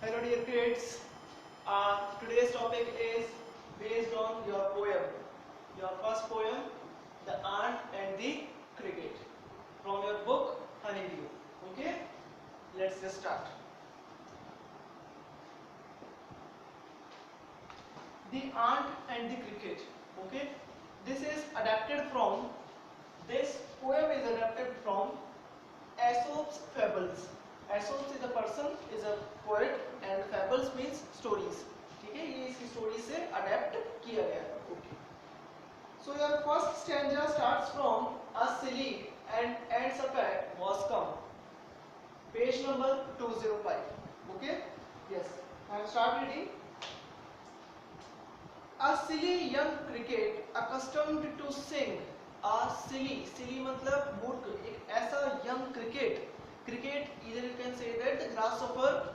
Hello dear kids. Today's topic is based on your poem. Your first poem, The Ant and the Cricket, from your book Honeydew. Okay, let's just start. The Ant and the Cricket. Okay, this is adapted from. This poem is adapted from Aesop's Fables. Aesop is a person, is a poet, and fables means stories. ठीक है, ये इसकी story से adapt किया गया है. Okay. So your first stanza starts from a silly and ends up at was come. Page number 205. Okay. Yes. I am start reading. A silly young cricket accustomed to sing. A silly मतलब मूर्ख, एक ऐसा young cricket. Cricket, either you can say that the grasshopper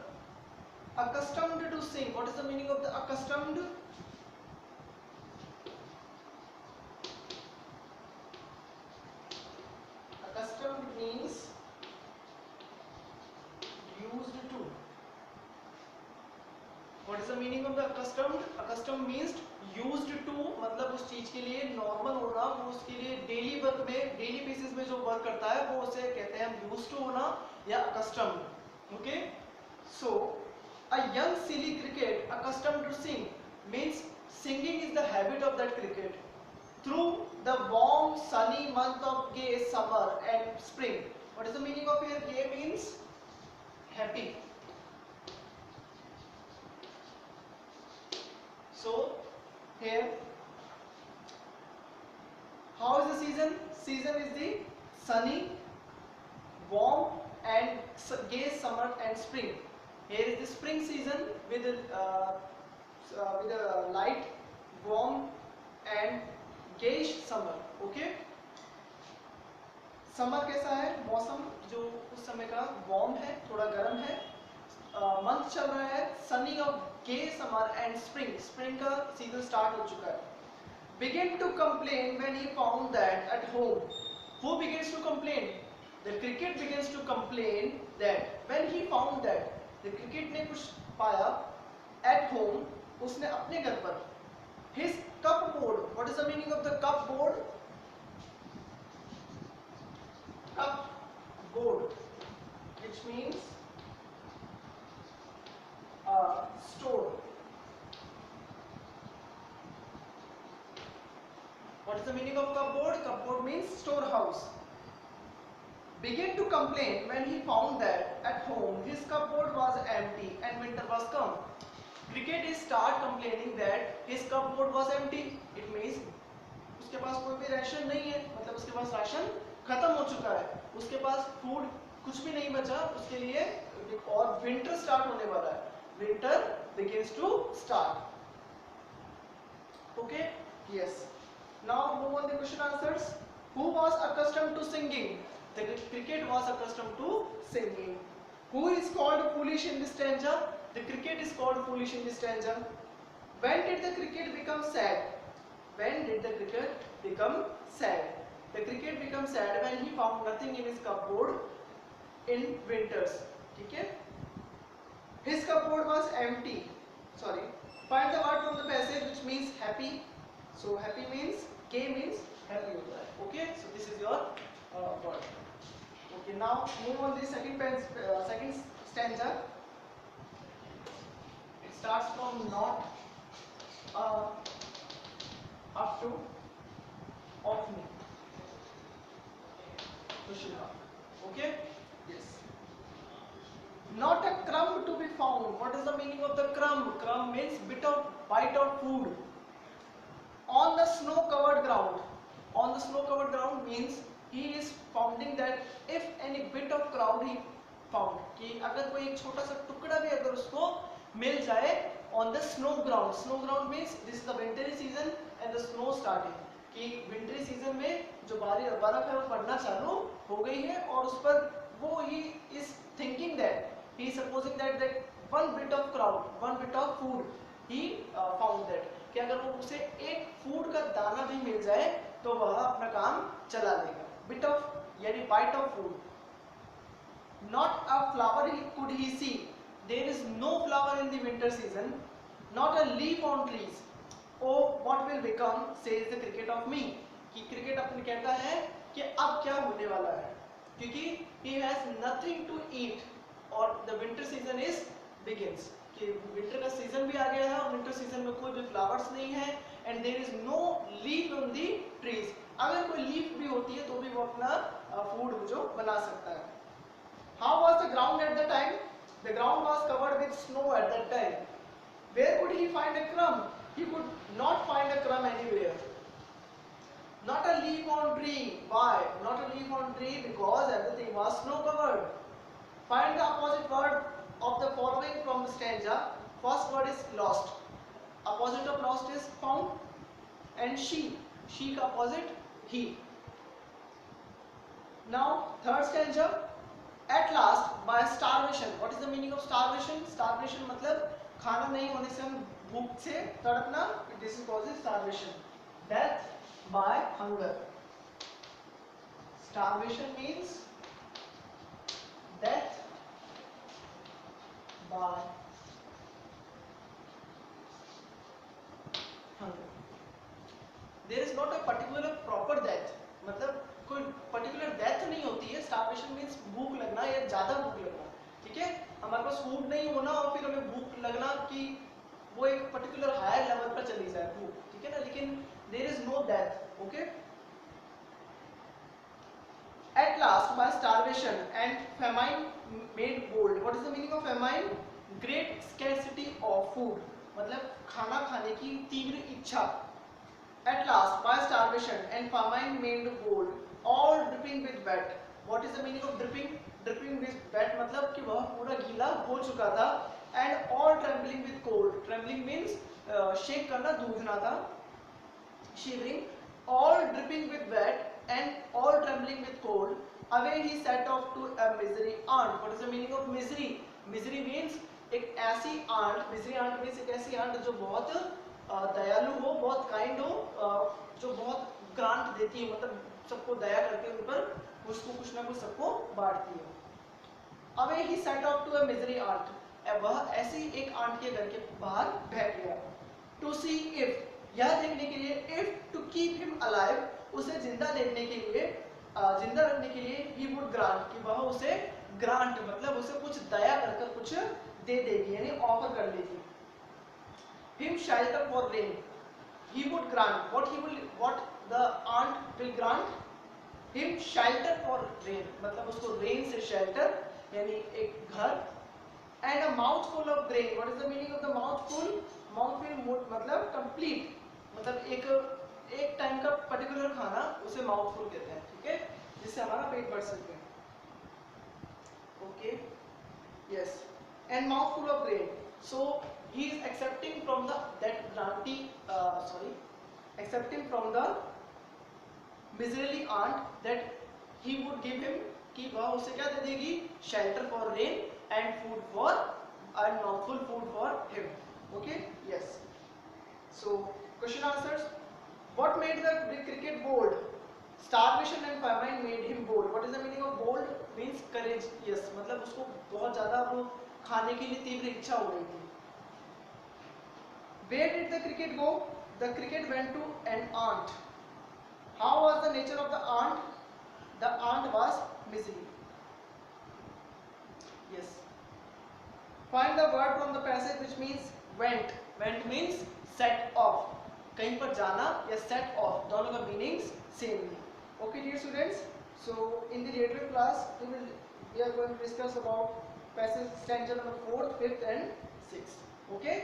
accustomed to sing. What is the meaning of the accustomed? Accustomed means used to. What is the meaning of the accustomed? Accustomed means used to, मतलब उस चीज के लिए normal होना, वो उसके लिए daily work में, डेली बेसिस में जो वर्क करता है वो उसे कहते हैं हम यूज्ड टू होना या accustomed. Okay, so a young silly cricket accustomed to sing means singing is the habit of that cricket through the warm sunny month of gay summer and spring. What is the meaning of here? Gay means happy. So here, how is the season? Season is the sunny, warm and gay summer and spring. Here is the spring season with a light, warm and gayish summer. Okay. Summer कैसा है? मौसम जो उस समय का warm है, थोड़ा गर्म है. मंथ चल रहा है सनी और गे समर एंड स्प्रिंग. स्प्रिंग का सीजन स्टार्ट हो चुका है. Begin to complain when he found that at home. Who begins to complain? The cricket begins to complain that when he found that. The cricket ने कुछ पाया at home, उसने अपने घर पर. His cupboard. What is the meaning of the cupboard? Cupboard, which means store. What is the meaning of cupboard? Cupboard means storehouse. Began to complain when he found that at home his cupboard was empty and winter was come. Cricket is start complaining that his cupboard was empty. It means उसके पास कोई भी ration नहीं है, मतलब उसके पास ration खत्म हो चुका है, उसके पास फूड कुछ भी नहीं बचा उसके लिए, और विंटर स्टार्ट होने वाला है. Winter begins to start. Okay. Yes. Now move on the question answers. Who was accustomed to singing? The cricket was accustomed to singing. Who is called foolish in this stanza? The cricket is called foolish in this stanza. When did the cricket become sad? When did the cricket become sad? The cricket becomes sad when he found nothing in his cupboard in winters. Okay? His cupboard was empty. Sorry. Find the word from the passage which means happy. So happy means, gay means happy. Okay. So this is your word. Okay. Now move on the second stanza. It starts from not up to of me. Okay. Yes. Not a crumb to be found. What is the meaning of the crumb? Crumb means bite of food. On the snow-covered ground. On the snow-covered ground means he is finding that if any bit of ground he found, कि अगर कोई एक छोटा सा टुकड़ा भी अगर उसको मिल जाए on the snow ground. Snow ground means this is the wintry season and the snow starting. कि wintry season में जो बर्फ है वो पड़ना चालू हो गई है और उस पर वो he is thinking that he is supposing that one bit of crowd, one bit of food he found that कि अगर वो उसे एक फूड का दाना भी मिल जाए तो वह अपना काम चला लेगा. Bit of यानी bite of food. Not a flower could he see. there is no flower in the winter season, not a leaf on trees. Oh, what will become, says the cricket of me. कि cricket अपने कहता है कि अब क्या होने वाला है, क्योंकि he has nothing to eat और the winter season is begins, कि विंटर का सीजन भी आ गया है और विंटर सीजन में कोई भी फ्लावर्स नहीं है and there is no leaf on the trees. अगर कोई लीफ भी होती है तो भी वो अपना फूड जो बना सकता है. How was the ground at the time? The ground was covered with snow at that time. Where could he find a crumb? He could not find a crumb anywhere. Not a leaf on tree. Why? Not a leaf on tree because everything was snow covered. Find the opposite word of the following from the stanza. First word is lost. Opposite of lost is found. And she. She का opposite he. Now third stanza. At last by starvation. What is the meaning of starvation? Starvation मतलब खाना नहीं होने से हम भूख से तड़पना. This is called starvation. Death by hunger. Starvation means death by hunger. There is not a particular proper death. मतलब कोई पर्टिकुलर डेथ नहीं होती है. स्टार्वेशन मीन्स भूख लगना या ज्यादा भूख लगना. ठीक है, हमारे पास फूड नहीं होना और फिर हमें भूख लगना कि वो एक पर्टिकुलर हायर लेवल पर चली जाए भूख. ठीक है ना, लेकिन there is no death. Okay. At last by starvation and famine made bold. What is the meaning of famine? Great scarcity of food. मतलब खाना खाने की तीव्र इच्छा. At last by starvation and famine made bold, all dripping with wet. What is the meaning of dripping? Dripping with wet मतलब कि वह पूरा गीला हो चुका था. And all trembling with cold. Trembling means shake करना, दूधना था. Shivering. All dripping with wet and all trembling with cold, away he set off to a misery aunt. What is the meaning of misery? Misery means एक ऐसी aunt. Misery aunt means एक ऐसी aunt जो बहुत दयालु हो, बहुत kind हो, जो बहुत ग्रांट देती है, मतलब सबको दया करके उन पर कुछ ना कुछ सबको बांटती है. Away he set off to a misery aunt. वह ऐसी एक आंट के घर के बाहर बैठ गया. To see if, यह देखने के लिए, if to keep him alive, उसे जिंदा देखने के लिए, जिंदा रखने के लिए, he would grant, कि वह उसे ग्रांट मतलब उसे कुछ दया कर कुछ दे देगी, यानी ऑफर कर लेगी. him shelter for rain, he would grant, what the aunt will grant, him shelter for rain मतलब उसको rain से shelter यानी एक घर. and a mouthful of grain. what is the meaning of the mouthful? mouthful मतलब complete, मतलब एक time का पर्टिकुलर खाना उसे माउथफुल कहते हैं. ठीक है, जिससे हमारा पेट भर सके. Okay, yes. And mouthful of grain. So he is excepting from the that ग्रांटी, excepting from the miserly aunt that he would give him, कि वह उसे क्या दे देगी? Shelter for rain and food for, and mouthful food for him. Okay, yes. So question answers. What made the cricket bold? Starvation and famine made him bold. What is the meaning of bold? Means courage. Yes, मतलब उसको बहुत ज़्यादा वो खाने के लिए तीव्र इच्छा हो रही थी. Where did the cricket go? The cricket went to an aunt. How was the nature of the aunt? The aunt was misery. Yes. Find the word from the passage which means went. Went means set off. कहीं पर जाना या set off, दोनों का meanings same है. Okay dear students, so in the later class we are going to discuss about passage stanza number 4th, 5th and 6th. Okay.